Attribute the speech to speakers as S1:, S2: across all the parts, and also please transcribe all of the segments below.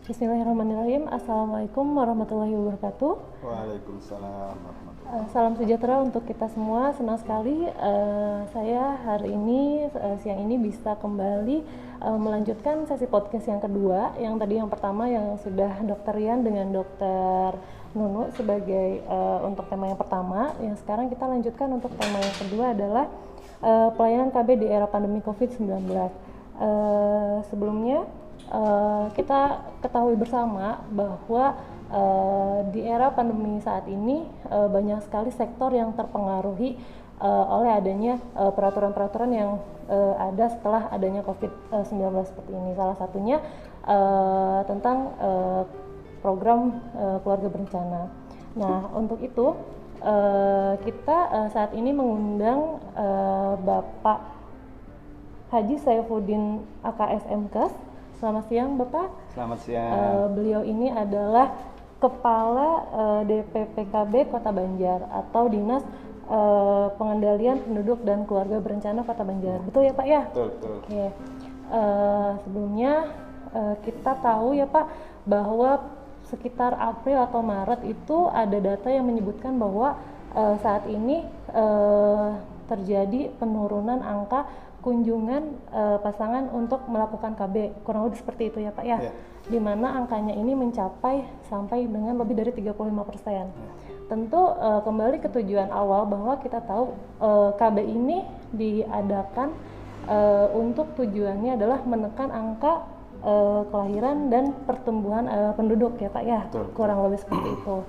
S1: Bismillahirrahmanirrahim. Assalamualaikum warahmatullahi wabarakatuh.
S2: Waalaikumsalam warahmatullahi
S1: Salam sejahtera untuk kita semua. Senang sekali saya hari ini siang ini bisa kembali melanjutkan sesi podcast yang kedua. Yang tadi yang pertama yang sudah Dr. Rian dengan Dr. Nunu sebagai untuk tema yang pertama. Yang sekarang kita lanjutkan untuk tema yang kedua adalah pelayanan KB di era pandemi COVID-19. Sebelumnya kita ketahui bersama bahwa di era pandemi saat ini banyak sekali sektor yang terpengaruhi oleh adanya peraturan-peraturan yang ada setelah adanya COVID-19 seperti ini. Salah satunya tentang program keluarga berencana. Nah, untuk itu kita saat ini mengundang Bapak Haji Saifuddin AKSMKes. Selamat siang Bapak.
S2: Selamat siang.
S1: Beliau ini adalah Kepala DPPKB Kota Banjar atau Dinas Pengendalian Penduduk dan Keluarga Berencana Kota Banjar. Betul ya Pak ya?
S2: Betul.
S1: Oke. Sebelumnya kita tahu ya Pak bahwa sekitar April atau Maret itu ada data yang menyebutkan bahwa saat ini terjadi penurunan angka kunjungan pasangan untuk melakukan KB, kurang lebih seperti itu ya Pak ya, di mana angkanya ini mencapai sampai dengan lebih dari 35%. Tentu kembali ke tujuan awal bahwa kita tahu KB ini diadakan untuk tujuannya adalah menekan angka kelahiran dan pertumbuhan penduduk ya Pak ya, kurang lebih seperti itu.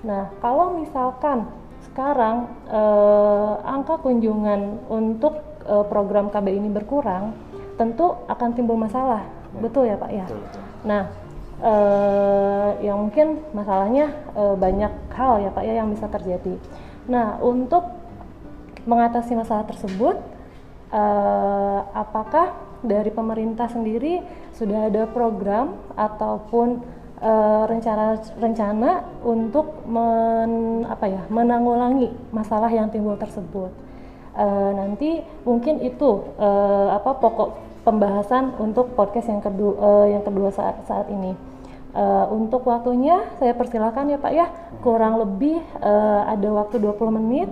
S1: Nah, kalau misalkan sekarang angka kunjungan untuk program KB ini berkurang, tentu akan timbul masalah, betul ya Pak ya?
S2: Betul.
S1: Nah, yang mungkin masalahnya banyak hal ya Pak ya yang bisa terjadi. Nah, untuk mengatasi masalah tersebut, apakah dari pemerintah sendiri sudah ada program ataupun rencana untuk menanggulangi masalah yang timbul tersebut? Nanti mungkin itu pokok pembahasan untuk podcast yang kedua saat ini. Untuk waktunya saya persilakan ya Pak ya, kurang lebih ada waktu 20 menit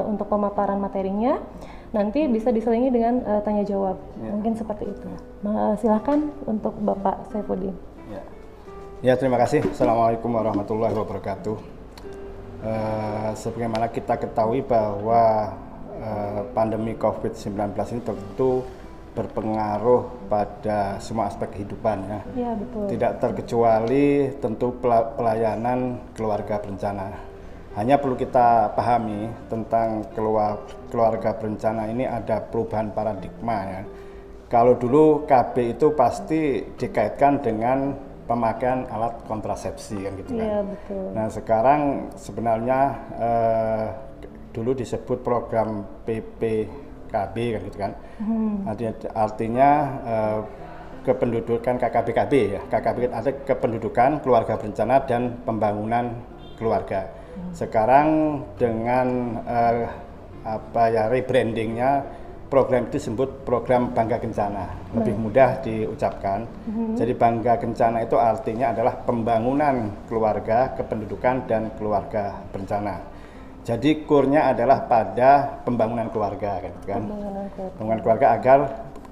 S1: untuk pemaparan materinya. Nanti bisa diselingi dengan tanya jawab, mungkin seperti itu. Silakan untuk Bapak Saifuddin.
S2: Ya, terima kasih. Assalamualaikum warahmatullahi wabarakatuh. Sebagaimana kita ketahui bahwa pandemi COVID-19 ini tentu berpengaruh pada semua aspek kehidupan ya.
S1: Iya, betul.
S2: Tidak terkecuali tentu pelayanan keluarga berencana. Hanya perlu kita pahami tentang keluarga berencana ini ada perubahan paradigma ya. Kalau dulu KB itu pasti dikaitkan dengan pemakaian alat kontrasepsi kan gitu kan.
S1: Iya, betul.
S2: Nah, sekarang sebenarnya dulu disebut program PPKB kan gitu kan. Artinya kependudukan KKBKB ya. KKB ada kependudukan keluarga berencana dan pembangunan keluarga. Sekarang dengan rebrandingnya, program itu disebut program Bangga Kencana, lebih mudah diucapkan. Jadi Bangga Kencana itu artinya adalah pembangunan keluarga, kependudukan dan keluarga berencana. Jadi core-nya adalah pada pembangunan keluarga kan. Pembangunan keluarga agar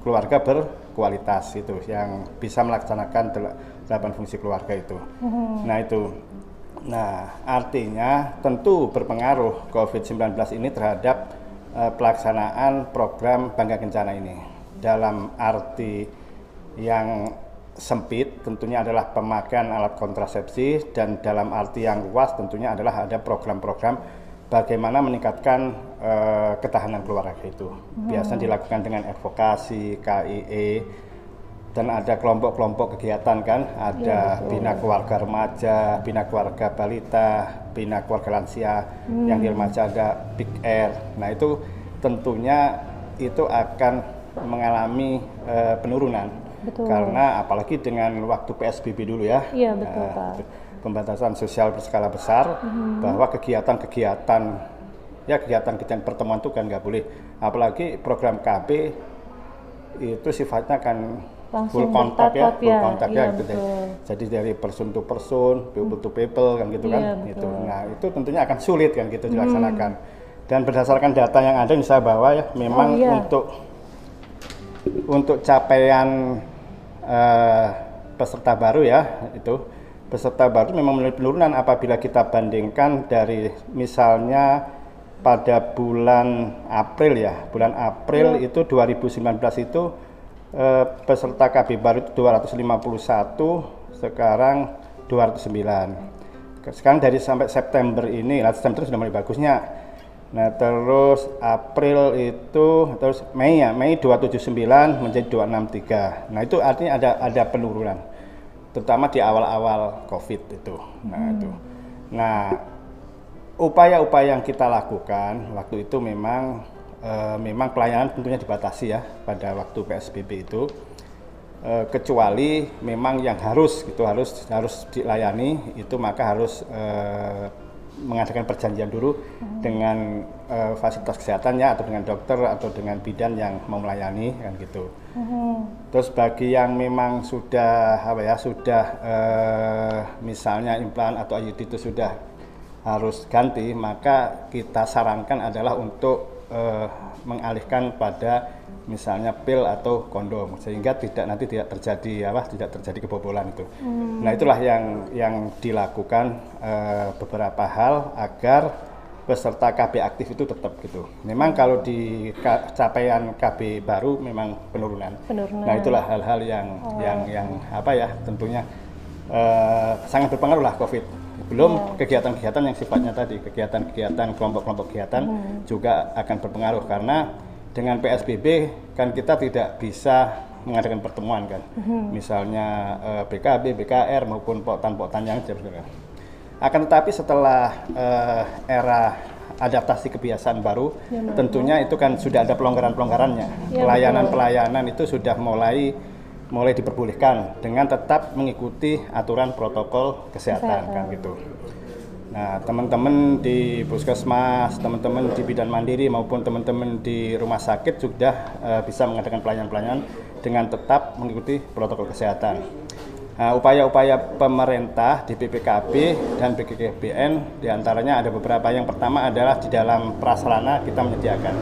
S2: keluarga berkualitas itu yang bisa melaksanakan 8 fungsi keluarga itu. Nah, artinya tentu berpengaruh COVID-19 ini terhadap pelaksanaan program Bangga Kencana ini. Dalam arti yang sempit tentunya adalah pemakaian alat kontrasepsi, dan dalam arti yang luas tentunya adalah ada program-program bagaimana meningkatkan ketahanan keluarga itu. Biasanya dilakukan dengan advokasi, KIE, dan ada kelompok-kelompok kegiatan kan, ada bina keluarga remaja, bina keluarga balita, bina keluarga lansia, yang di remaja ada Big Air. Nah, itu tentunya itu akan mengalami penurunan.
S1: Betul.
S2: Karena apalagi dengan waktu PSBB dulu ya.
S1: Iya, betul Pak.
S2: Pembatasan sosial berskala besar, bahwa kegiatan-kegiatan pertemuan itu kan nggak boleh. Apalagi program KB itu sifatnya kan
S1: langsung
S2: full kontak ya, full
S1: ya,
S2: kontak
S1: iya,
S2: ya gitu. Jadi dari person to person, people to people kan gitu kan, gitu. Nah itu tentunya akan sulit kan gitu dilaksanakan. Dan berdasarkan data yang ada yang saya bawa ya, memang untuk capaian peserta baru ya, itu peserta baru memang mengalami penurunan apabila kita bandingkan dari misalnya pada bulan April ya, bulan April itu 2019 itu peserta KB baru itu 251, sekarang 209. Sekarang dari sampai September ini, September sudah mulai bagusnya. Nah terus April itu, terus Mei ya, Mei 279 menjadi 263. Nah itu artinya ada penurunan, terutama di awal-awal COVID itu. Nah itu. Nah upaya-upaya yang kita lakukan waktu itu memang pelayanan tentunya dibatasi ya pada waktu PSBB itu, kecuali memang yang harus dilayani itu maka harus mengadakan perjanjian dulu dengan fasilitas kesehatannya atau dengan dokter atau dengan bidan yang mau melayani kan gitu. Terus bagi yang memang sudah misalnya implan atau IUD itu sudah harus ganti, maka kita sarankan adalah untuk mengalihkan pada misalnya pil atau kondom sehingga tidak terjadi kebobolan itu. Nah itulah yang dilakukan beberapa hal agar peserta KB aktif itu tetap gitu. Memang kalau di capaian KB baru memang penurunan. Nah itulah hal-hal yang tentunya sangat berpengaruh lah COVID. Belum kegiatan-kegiatan yang sifatnya tadi, kegiatan-kegiatan kelompok-kelompok kegiatan juga akan berpengaruh karena dengan PSBB kan kita tidak bisa mengadakan pertemuan kan, misalnya BKB, BKR maupun poktan-poktan yang sebenarnya. Akan tetapi setelah era adaptasi kebiasaan baru, tentunya itu kan sudah ada pelonggaran-pelonggarannya. Pelayanan-pelayanan itu sudah mulai diperbolehkan dengan tetap mengikuti aturan protokol kesehatan kan gitu. Nah, teman-teman di puskesmas, teman-teman di bidan mandiri maupun teman-teman di rumah sakit sudah bisa mengadakan pelayanan-pelayanan dengan tetap mengikuti protokol kesehatan. Nah, upaya-upaya pemerintah di BPKB dan BKKBN diantaranya ada beberapa. Yang pertama adalah di dalam prasarana kita menyediakan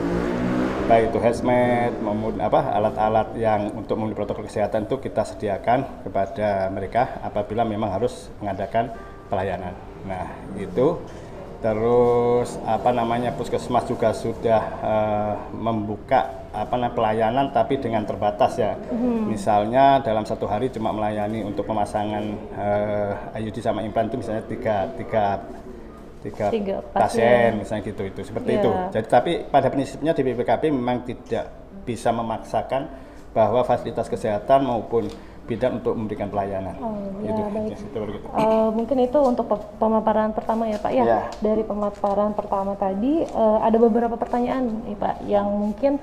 S2: baik itu hazmat maupun alat-alat yang untuk memenuhi protokol kesehatan itu kita sediakan kepada mereka apabila memang harus mengadakan pelayanan. Nah itu terus puskesmas juga sudah membuka pelayanan tapi dengan terbatas ya. Misalnya dalam satu hari cuma melayani untuk pemasangan IUD sama implan itu misalnya tiga pasien misalnya gitu, itu seperti itu. Jadi tapi pada prinsipnya di BPKB memang tidak bisa memaksakan bahwa fasilitas kesehatan maupun bidan untuk memberikan pelayanan.
S1: Baik. Mungkin itu untuk pemaparan pertama ya Pak ya. Dari pemaparan pertama tadi ada beberapa pertanyaan nih Pak yang mungkin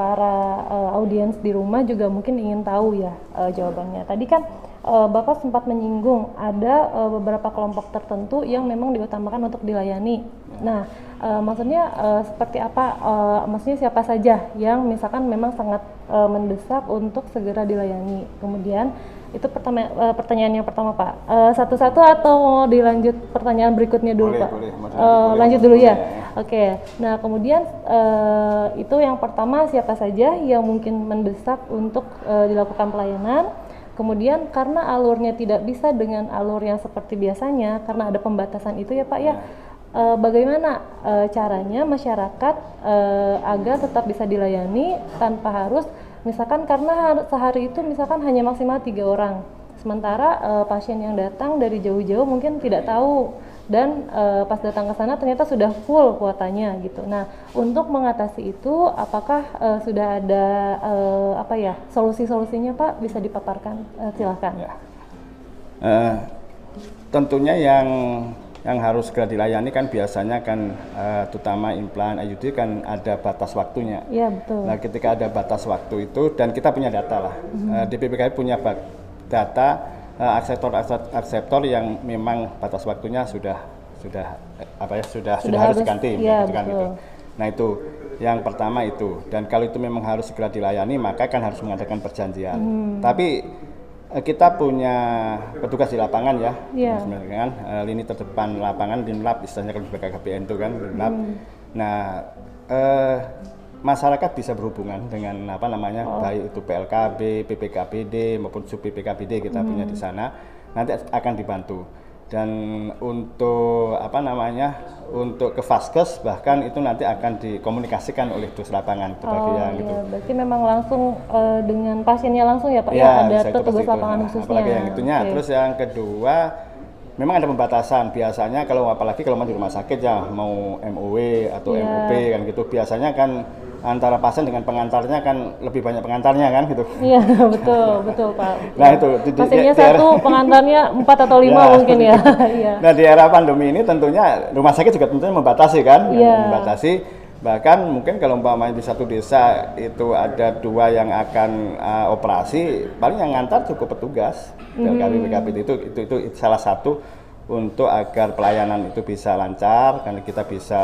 S1: para audiens di rumah juga mungkin ingin tahu ya jawabannya. Tadi kan Bapak sempat menyinggung ada beberapa kelompok tertentu yang memang diutamakan untuk dilayani. Nah, maksudnya seperti apa? Maksudnya siapa saja yang misalkan memang sangat mendesak untuk segera dilayani. Kemudian itu pertanyaan yang pertama Pak. Satu-satu atau mau dilanjut pertanyaan berikutnya dulu Pak?
S2: Boleh.
S1: Lanjut dulu ya. Oke. Nah, kemudian itu yang pertama siapa saja yang mungkin mendesak untuk dilakukan pelayanan. Kemudian karena alurnya tidak bisa dengan alur yang seperti biasanya karena ada pembatasan itu ya Pak ya. Bagaimana caranya masyarakat agar tetap bisa dilayani tanpa harus misalkan karena sehari itu misalkan hanya maksimal 3 orang. Sementara pasien yang datang dari jauh-jauh mungkin tidak tahu dan pas datang ke sana ternyata sudah full kuotanya gitu. Nah, untuk mengatasi itu apakah sudah ada solusi-solusinya Pak, bisa dipaparkan? Silakan.
S2: Tentunya yang harus segera dilayani kan biasanya kan terutama implan IUD kan ada batas waktunya.
S1: Iya, betul.
S2: Nah, ketika ada batas waktu itu dan kita punya data lah. Di BPKB punya data akseptor yang memang batas waktunya sudah harus diganti
S1: ya,
S2: gitu. Nah itu Yang pertama itu, dan kalau itu memang harus segera dilayani, maka kan harus mengadakan perjanjian. Tapi kita punya petugas di lapangan ya, sebenarnya kan lini terdepan lapangan, Linlab istilahnya kalau di BKKBN itu kan Linlab. Nah, masyarakat bisa berhubungan dengan apa namanya, baik itu PLKB, PPKBD maupun sub PPKBD kita punya di sana, nanti akan dibantu. Dan untuk apa namanya, untuk ke Vaskes bahkan itu nanti akan dikomunikasikan oleh dus lapangan itu bagian gitu.
S1: Berarti memang langsung dengan pasiennya langsung ya Pak ya, ada petugas lapangan khususnya.
S2: Apalagi yang itunya. Terus yang kedua, memang ada pembatasan. Biasanya kalau apalagi kalau mau di rumah sakit ya, mau MOW atau MOP kan gitu, biasanya kan antara pasien dengan pengantarnya kan lebih banyak pengantarnya kan gitu.
S1: Iya betul Pak.
S2: Nah itu
S1: pasiennya satu, pengantarnya 4 atau 5 mungkin ya.
S2: Nah di era pandemi ini tentunya rumah sakit juga tentunya membatasi kan, membatasi. Bahkan mungkin kalau umpamanya di satu desa itu ada 2 yang akan operasi, paling yang ngantar cukup petugas. PKB itu salah satu untuk agar pelayanan itu bisa lancar, karena kita bisa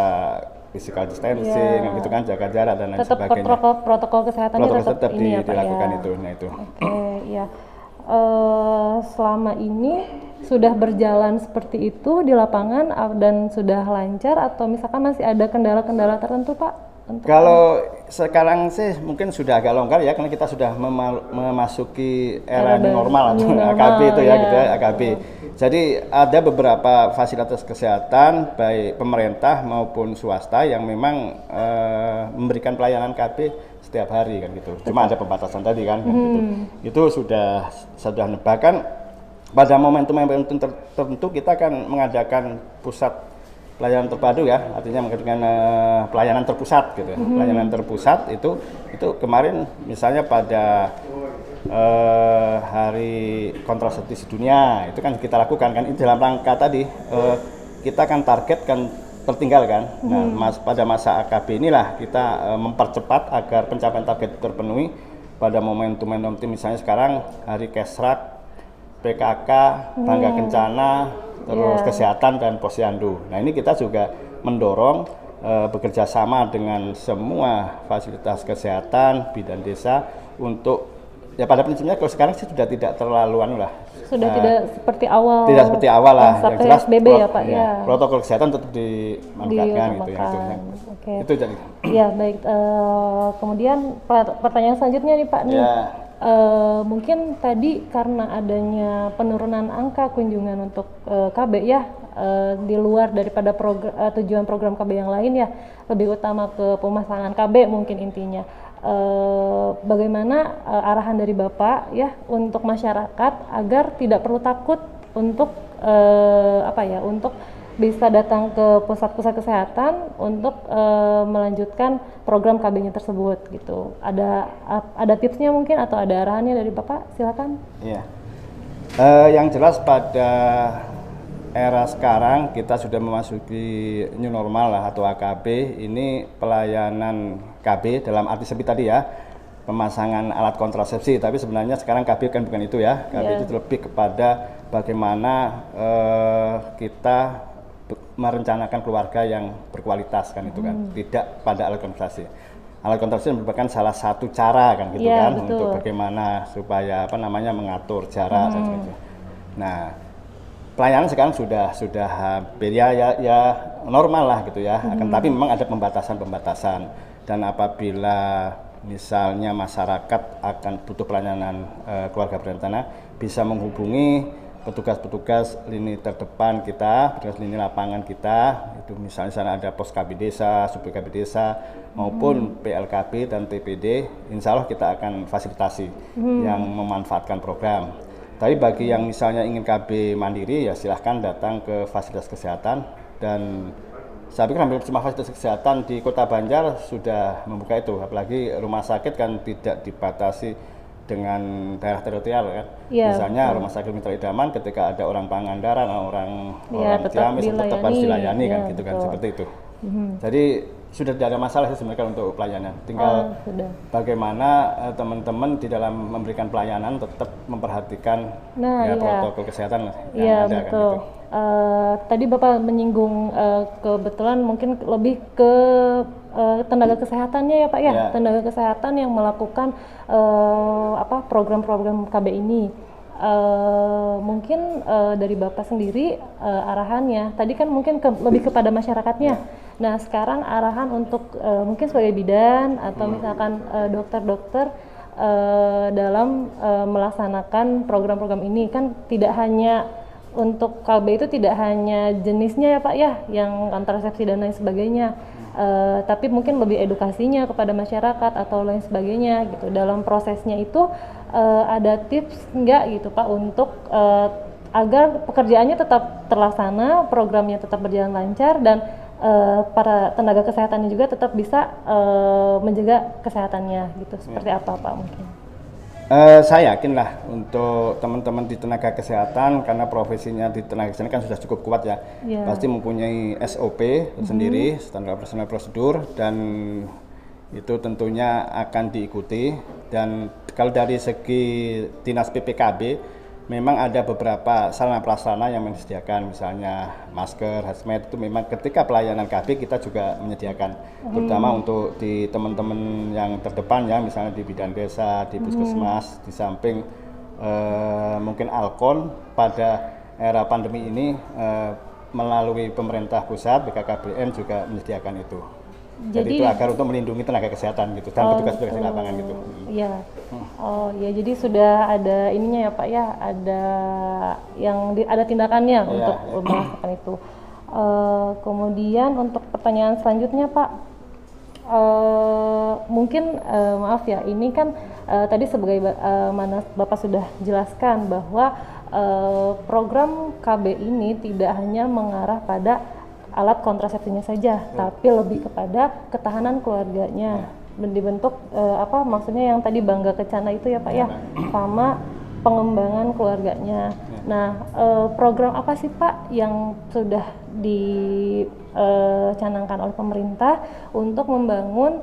S2: physical distancing, gitu kan, jaga jarak dan lain sebagainya.
S1: Protokol kesehatannya tetap ini
S2: dilakukan
S1: ya.
S2: itu. Nah itu.
S1: Ya. Selama ini sudah berjalan seperti itu di lapangan dan sudah lancar, atau misalkan masih ada kendala-kendala tertentu Pak?
S2: Kalau sekarang sih mungkin sudah agak longgar ya, karena kita sudah memasuki era normal atau AKB itu ya, gitu ya, AKB. Jadi ada beberapa fasilitas kesehatan baik pemerintah maupun swasta yang memang memberikan pelayanan KB setiap hari kan gitu. Cuma ada pembatasan tadi kan, gitu. Itu sudah bahkan pada momentum tertentu kita akan mengadakan pusat pelayanan terpadu ya, artinya mengadakan pelayanan terpusat gitu ya. Pelayanan terpusat itu kemarin misalnya pada hari kontrasepsi sedunia itu kan kita lakukan kan, itu dalam rangka tadi kita kan target kan tertinggal kan. Nah, pada masa AKB inilah kita mempercepat agar pencapaian target terpenuhi pada momentum misalnya sekarang hari Kesrak, PKK, Bangga Kencana, terus kesehatan dan posyandu. Nah ini kita juga mendorong bekerja sama dengan semua fasilitas kesehatan, bidan desa untuk ya pada prinsipnya kalau sekarang sih sudah tidak terlalu
S1: tidak seperti awal.
S2: Tidak seperti awal lah.
S1: Yang jelas PSBB ya Pak ya.
S2: Protokol kesehatan tetap dimanfaatkan gitu ya. Itu jadi.
S1: Ya baik. Kemudian pertanyaan selanjutnya nih Pak nih. Mungkin tadi karena adanya penurunan angka kunjungan untuk KB ya, di luar daripada tujuan program KB yang lain ya, lebih utama ke pemasangan KB mungkin intinya. Bagaimana arahan dari Bapak ya untuk masyarakat agar tidak perlu takut untuk untuk bisa datang ke pusat-pusat kesehatan untuk melanjutkan program KB-nya tersebut gitu. Ada tipsnya mungkin atau ada arahannya dari Bapak? Silakan.
S2: Iya. Yang jelas pada era sekarang kita sudah memasuki new normal lah atau AKB. Ini pelayanan KB dalam arti seperti tadi ya, pemasangan alat kontrasepsi. Tapi sebenarnya sekarang KB kan bukan itu ya. KB itu lebih kepada bagaimana kita merencanakan keluarga yang berkualitas kan itu kan, tidak pada alat kontrasepsi. Alat kontrasepsi merupakan salah satu cara kan gitu kan, betul, untuk bagaimana supaya mengatur jarak dan sebagainya. Nah, pelayanan sekarang sudah hampir ya normal lah gitu ya. Tapi memang ada pembatasan dan apabila misalnya masyarakat akan butuh pelayanan keluarga berencana, bisa menghubungi petugas-petugas lini terdepan kita, petugas lini lapangan kita, itu misalnya sana ada pos KB desa, sub KB desa, maupun PLKB dan TPD, insya Allah kita akan fasilitasi yang memanfaatkan program. Tapi bagi yang misalnya ingin KB mandiri, ya silahkan datang ke fasilitas kesehatan, dan saya pikir hampir semua fasilitas kesehatan di Kota Banjar sudah membuka itu, apalagi rumah sakit kan tidak dibatasi dengan daerah teritorial kan. Misalnya Rumah Sakit Mitra Idaman ketika ada orang Pangandaran, orang Ciamis tetap harus dilayani kan gitu kan, seperti itu. Jadi sudah tidak ada masalah sih sebenarnya untuk pelayanan. Tinggal bagaimana teman-teman di dalam memberikan pelayanan tetap memperhatikan protokol kesehatan yang ada kan gitu.
S1: Tadi Bapak menyinggung kebetulan mungkin lebih ke tenaga kesehatannya ya Pak ya, tenaga kesehatan yang melakukan program-program KB ini. Mungkin dari Bapak sendiri arahannya, tadi kan mungkin lebih kepada masyarakatnya. Nah sekarang arahan untuk mungkin sebagai bidan atau misalkan dokter-dokter dalam melaksanakan program-program ini kan tidak hanya untuk KB itu tidak hanya jenisnya ya Pak ya, yang kontrasepsi dan lain sebagainya, tapi mungkin lebih edukasinya kepada masyarakat atau lain sebagainya gitu. Dalam prosesnya itu ada tips enggak gitu Pak untuk agar pekerjaannya tetap terlaksana, programnya tetap berjalan lancar dan para tenaga kesehatannya juga tetap bisa menjaga kesehatannya gitu. Seperti apa Pak mungkin?
S2: Saya yakin lah untuk teman-teman di tenaga kesehatan, karena profesinya di tenaga kesehatan kan sudah cukup kuat ya, pasti mempunyai SOP sendiri, standar operasional prosedur, dan itu tentunya akan diikuti. Dan kalau dari segi Dinas PPKB, memang ada beberapa sarana prasarana yang menyediakan, misalnya masker, hazmat, itu memang ketika pelayanan KB kita juga menyediakan, terutama untuk di teman-teman yang terdepan ya, misalnya di bidan desa, di puskesmas, di samping mungkin Alkon pada era pandemi ini melalui pemerintah pusat, BKKBN juga menyediakan itu. Jadi itu agar untuk melindungi tenaga kesehatan gitu dan petugas-petugas di lapangan gitu.
S1: Iya. Oh ya, jadi sudah ada ininya ya Pak ya, ada ada tindakannya untuk melakukan itu. Kemudian untuk pertanyaan selanjutnya Pak, mungkin maaf ya, ini kan tadi sebagai mana Bapak sudah jelaskan bahwa program KB ini tidak hanya mengarah pada alat kontrasepsinya saja, tapi lebih kepada ketahanan keluarganya. Dibentuk maksudnya yang tadi Bangga Kencana itu ya Pak ya, sama pengembangan keluarganya. Nah, program apa sih Pak yang sudah dicanangkan oleh pemerintah untuk membangun,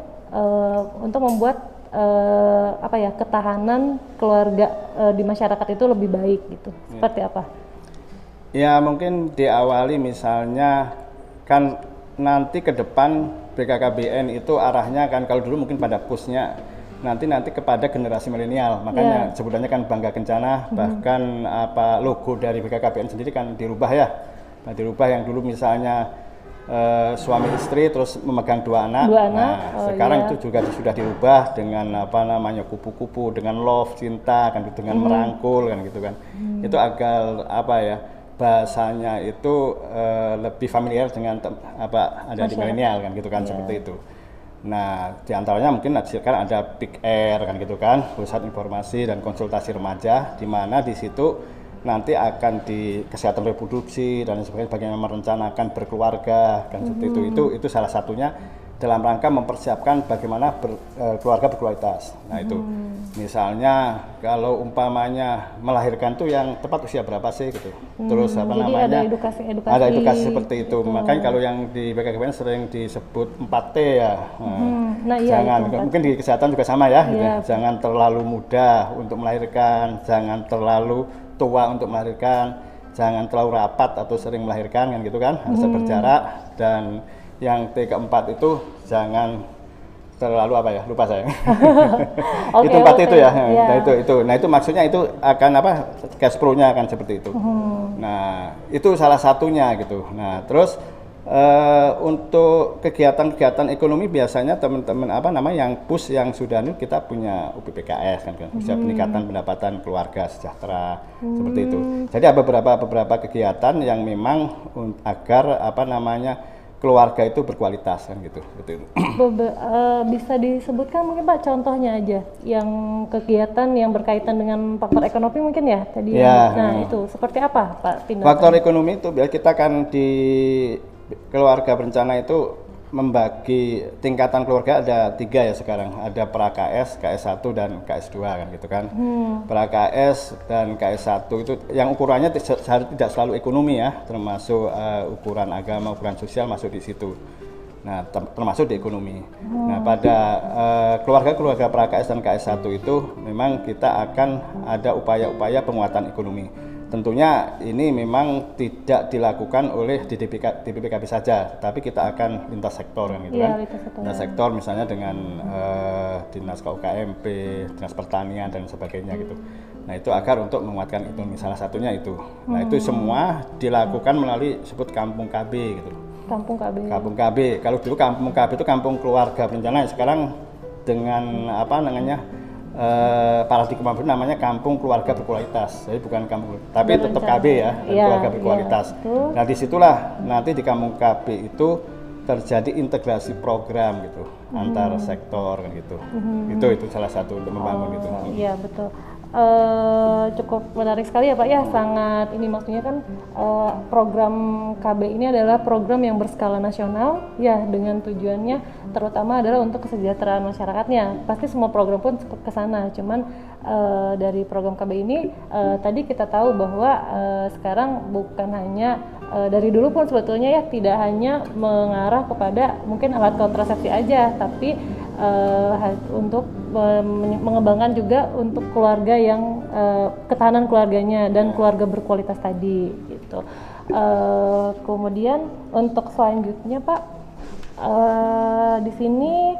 S1: untuk membuat ketahanan keluarga di masyarakat itu lebih baik gitu? Seperti apa?
S2: Ya mungkin diawali misalnya kan nanti ke depan BKKBN itu arahnya kan, kalau dulu mungkin pada pusnya nanti kepada generasi milenial, makanya sebutannya kan Bangga Kencana, bahkan logo dari BKKBN sendiri kan dirubah ya. Nah, dirubah yang dulu misalnya suami istri terus memegang dua anak. Sekarang itu juga sudah dirubah dengan kupu-kupu, dengan love, cinta kan, dengan merangkul kan gitu kan. Itu agak bahasanya itu lebih familiar dengan ada di milenial kan gitu kan, seperti itu. Nah, diantaranya mungkin sekarang ada Big Air kan gitu kan, pusat informasi dan konsultasi remaja, di mana di situ nanti akan di kesehatan reproduksi dan sebagainya, bagaimana merencanakan berkeluarga kan, seperti itu salah satunya dalam rangka mempersiapkan bagaimana keluarga berkualitas. Nah itu misalnya kalau umpamanya melahirkan tuh yang tepat usia berapa sih gitu. Terus
S1: ada edukasi
S2: seperti itu. Makanya kalau yang di BKKBN sering disebut 4T ya. Mungkin di kesehatan juga sama ya, gitu. Jangan terlalu muda untuk melahirkan, jangan terlalu tua untuk melahirkan, jangan terlalu rapat atau sering melahirkan kan gitu kan, harus berjarak. Dan yang keempat itu jangan terlalu lupa saya. Itu 4 itu ya. Nah itu maksudnya itu akan cash flow-nya akan seperti itu. Nah itu salah satunya gitu. Nah terus untuk kegiatan-kegiatan ekonomi biasanya teman-teman yang push yang sudah kita punya UPPKS kan, bisa peningkatan pendapatan keluarga sejahtera seperti itu. Jadi ada beberapa kegiatan yang memang agar keluarga itu berkualitas kan gitu.
S1: Bisa disebutkan mungkin Pak contohnya aja yang kegiatan yang berkaitan dengan faktor ekonomi mungkin ya tadi. Itu seperti apa Pak tindakan?
S2: Faktor ekonomi itu biar kita kan di keluarga berencana itu membagi tingkatan keluarga ada 3 ya sekarang, ada pra-KS, KS1 dan KS2 kan gitu kan. Pra-KS dan KS1 itu yang ukurannya tidak selalu ekonomi ya, termasuk ukuran agama, ukuran sosial masuk di situ. Nah, termasuk di ekonomi. Nah, pada keluarga-keluarga pra-KS dan KS1 itu memang kita akan ada upaya-upaya penguatan ekonomi. tentunya ini memang tidak dilakukan oleh di DPPKB saja, tapi kita akan lintas sektor kan gitu kan. Lintas sektor misalnya dengan Dinas KUKMP, Dinas Pertanian dan sebagainya gitu. Nah itu agar untuk menguatkan ekonomi, salah satunya itu. Nah itu semua dilakukan melalui sebut Kampung KB gitu.
S1: Kampung KB.
S2: Kampung KB. Kalau dulu Kampung KB itu kampung keluarga berencana, sekarang dengan apa namanya paradigma baru namanya kampung keluarga berkualitas. Jadi bukan kampung, tapi tetap KB ya, keluarga berkualitas. Nah disitulah nanti di kampung KB itu terjadi integrasi program gitu antar sektor kan gitu. Itu salah satu untuk membangun gitu.
S1: Iya betul. Cukup menarik sekali ya Pak ya, sangat ini maksudnya kan program KB ini adalah program yang berskala nasional ya, dengan tujuannya terutama adalah untuk kesejahteraan masyarakatnya. Pasti semua program pun ke sana, cuman dari program KB ini tadi kita tahu bahwa sekarang bukan hanya dari dulu pun sebetulnya ya tidak hanya mengarah kepada mungkin alat kontrasepsi aja, tapi untuk mengembangkan juga untuk keluarga yang ketahanan keluarganya dan keluarga berkualitas tadi gitu. Kemudian untuk selanjutnya Pak, di sini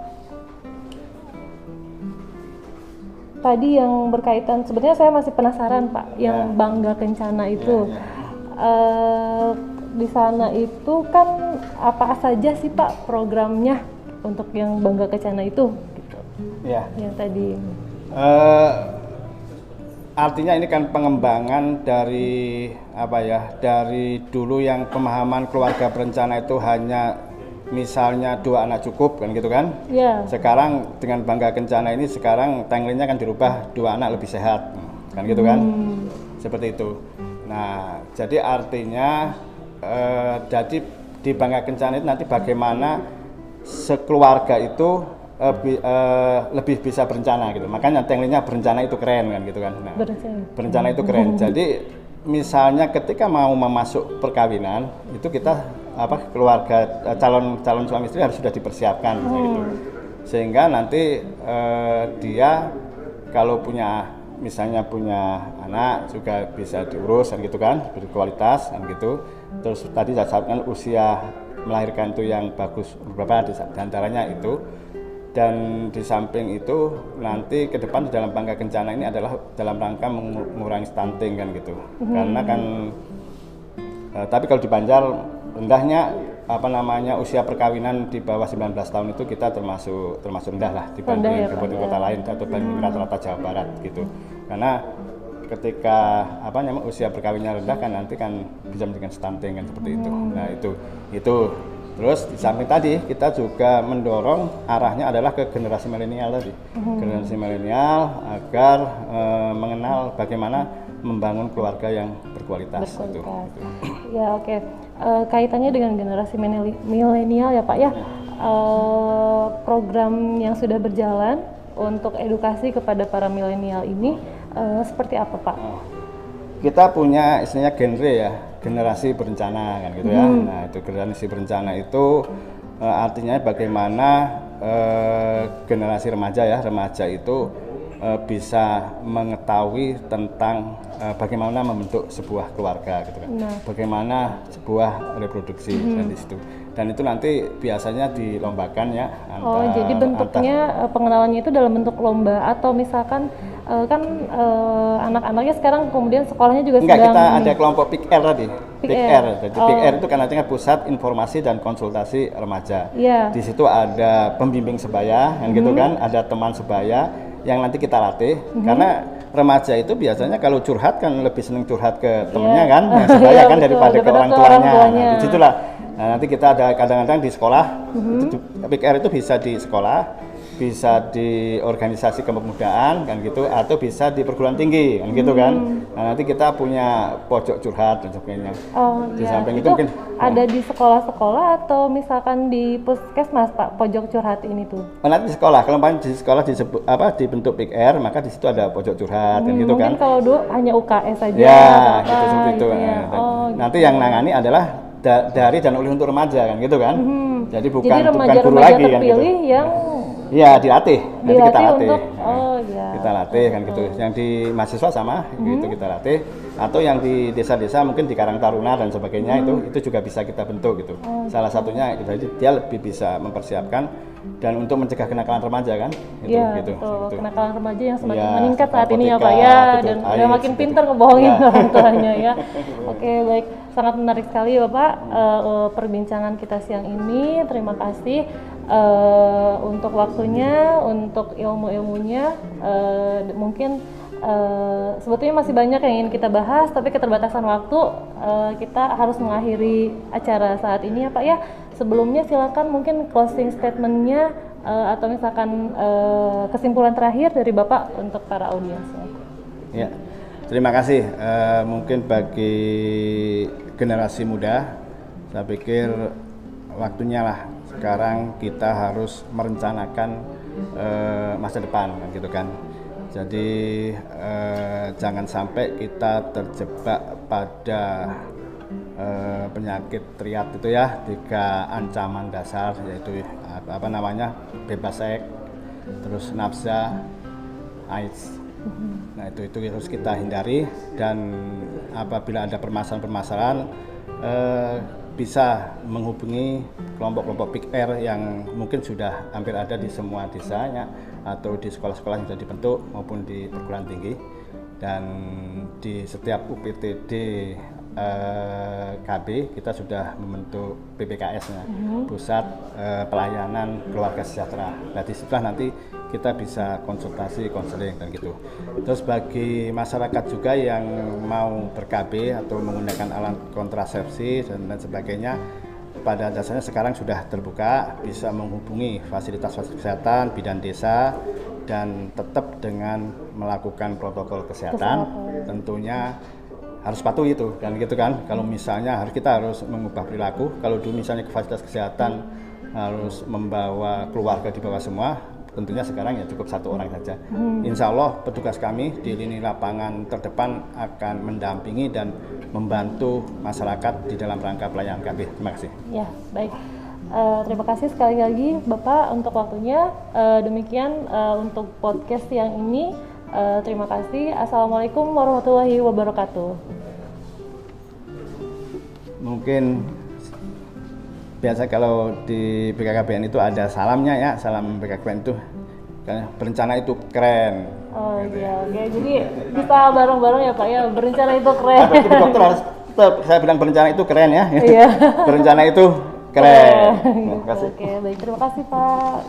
S1: tadi yang berkaitan, sebenarnya saya masih penasaran Pak, yang Bangga Kencana itu. Di sana itu kan apa saja sih Pak programnya untuk yang Bangga Kencana itu gitu. Yang tadi
S2: artinya ini kan pengembangan dari apa ya, dari dulu yang pemahaman keluarga berencana itu hanya misalnya 2 anak cukup kan gitu kan. Sekarang dengan Bangga Kencana ini sekarang tagline-nya kan dirubah 2 anak lebih sehat kan gitu kan. Seperti itu. Nah, jadi artinya jadi di Bangga Kencana itu nanti bagaimana sekeluarga itu lebih bisa berencana gitu. Makanya tagline-nya berencana itu keren kan gitu kan. Nah, berencana itu keren. Jadi misalnya ketika mau memasuk perkawinan itu kita keluarga calon suami istri harus sudah dipersiapkan gitu. Sehingga nanti dia kalau misalnya punya anak juga bisa diurus kan gitu kan, berkualitas kan gitu. Terus tadi saya sampaikan usia melahirkan itu yang bagus beberapa di antaranya itu. Dan di samping itu nanti ke depan di dalam Bangga Kencana ini adalah dalam rangka mengurangi stunting kan gitu. Karena kan tapi kalau di Banjar rendahnya usia perkawinan di bawah 19 tahun itu kita termasuk rendah lah dibanding kabupaten kota lain atau dibanding rata-rata Jawa Barat gitu. Karena ketika usia perkawinannya rendah kan nanti kan bisa menjadikan stunting kan seperti itu. Nah itu terus di samping tadi kita juga mendorong arahnya adalah ke generasi milenial tadi. Generasi milenial agar mengenal bagaimana membangun keluarga yang berkualitas. Gitu.
S1: Ya oke. Kaitannya dengan generasi milenial ya Pak ya. Program yang sudah berjalan untuk edukasi kepada para milenial ini seperti apa Pak?
S2: Kita punya istilahnya genre ya, generasi berencana kan gitu ya. Nah itu generasi berencana itu artinya bagaimana generasi remaja itu bisa mengetahui tentang bagaimana membentuk sebuah keluarga gitu kan. Bagaimana sebuah reproduksi di situ. Dan itu nanti biasanya dilombakan ya.
S1: Jadi bentuknya pengenalannya itu dalam bentuk lomba atau misalkan kan anak-anaknya sekarang kemudian sekolahnya juga
S2: kita ada kelompok PIKR tadi. PIKR. Jadi PIKR itu kan artinya Pusat Informasi dan Konsultasi Remaja. Di situ ada pembimbing sebaya kan gitu kan, ada teman sebaya yang nanti kita latih karena remaja itu biasanya kalau curhat kan lebih senang curhat ke temennya kan, yang sebaya kan daripada ke orang tuanya. Nah, di situlah. Nah, nanti kita ada kadang-kadang di sekolah, PIKR itu bisa di sekolah, bisa di organisasi kepemudaan kan gitu, atau bisa di perguruan tinggi kan gitu kan. Nah, nanti kita punya pojok curhat dan sebagainya. Di samping itu mungkin
S1: ada di sekolah-sekolah atau misalkan di puskesmas Pak, pojok curhat ini tuh.
S2: Nanti di sekolah, kalau di sekolah disebut dibentuk PIKR, maka di situ ada pojok curhat kan gitu kan.
S1: Mungkin kalau dulu hanya UKS saja.
S2: Ya, gitu seperti itu. Ya. Nanti yang nangani adalah dari dan oleh untuk remaja kan gitu kan. Jadi bukan guru lagi kan gitu.
S1: Yang
S2: Iya, dilatih. Nanti kita latih.
S1: Untuk,
S2: kita latih kan gitu. Yang di mahasiswa sama gitu kita latih, atau yang di desa-desa mungkin di Karang Taruna dan sebagainya itu juga bisa kita bentuk gitu. Salah satunya jadi dia lebih bisa mempersiapkan dan untuk mencegah kenakalan remaja kan
S1: gitu. Kenakalan remaja yang semakin meningkat saat ini ya Pak ya, dan udah makin pintar ngebohongin orang tuanya ya. Oke, baik, sangat menarik sekali Bapak perbincangan kita siang ini. Terima kasih untuk waktunya, untuk ilmunya. Mungkin sebetulnya masih banyak yang ingin kita bahas, tapi keterbatasan waktu kita harus mengakhiri acara saat ini ya Pak ya. Sebelumnya silakan mungkin closing statement-nya atau misalkan kesimpulan terakhir dari Bapak untuk para audiensnya.
S2: Ya, terima kasih. Mungkin bagi generasi muda, saya pikir waktunya lah sekarang kita harus merencanakan masa depan gitu kan. Jadi jangan sampai kita terjebak pada penyakit triad itu ya, 3 ancaman dasar, yaitu bebas seks, terus nafsa, AIDS. Nah itu harus kita hindari, dan apabila ada permasalahan-permasalahan bisa menghubungi kelompok-kelompok Big R yang mungkin sudah hampir ada di semua desanya atau di sekolah-sekolah yang sudah dibentuk maupun di perguruan tinggi, dan di setiap UPTD KB kita sudah membentuk PPKS-nya, Pusat Pelayanan Keluarga Sejahtera. Nah di situ nanti kita bisa konsultasi, konseling dan gitu. Terus bagi masyarakat juga yang mau ber-KB atau menggunakan alat kontrasepsi dan sebagainya, pada dasarnya sekarang sudah terbuka, bisa menghubungi fasilitas-fasilitas kesehatan, bidan desa, dan tetap dengan melakukan protokol kesehatan. Tentunya harus patuh itu kan gitu kan. Kalau misalnya kita harus mengubah perilaku, kalau dulu misalnya ke fasilitas kesehatan harus membawa keluarga di bawah semua, tentunya sekarang ya cukup 1 orang saja. Insya Allah petugas kami di lini lapangan terdepan akan mendampingi dan membantu masyarakat di dalam rangka pelayanan KB. Terima kasih.
S1: Ya, baik. Terima kasih sekali lagi Bapak untuk waktunya. Demikian untuk podcast yang ini. Terima kasih. Assalamualaikum warahmatullahi wabarakatuh.
S2: Mungkin biasa kalau di BKKBN itu ada salamnya ya, salam BKKBN itu berencana itu keren.
S1: Oh gitu iya, oke. Jadi kita bareng-bareng ya Pak ya, berencana itu keren.
S2: Tapi dokter harus tetap saya bilang berencana itu keren ya.
S1: Iya.
S2: Berencana itu keren. Terima kasih.
S1: Oke, baik, terima kasih Pak.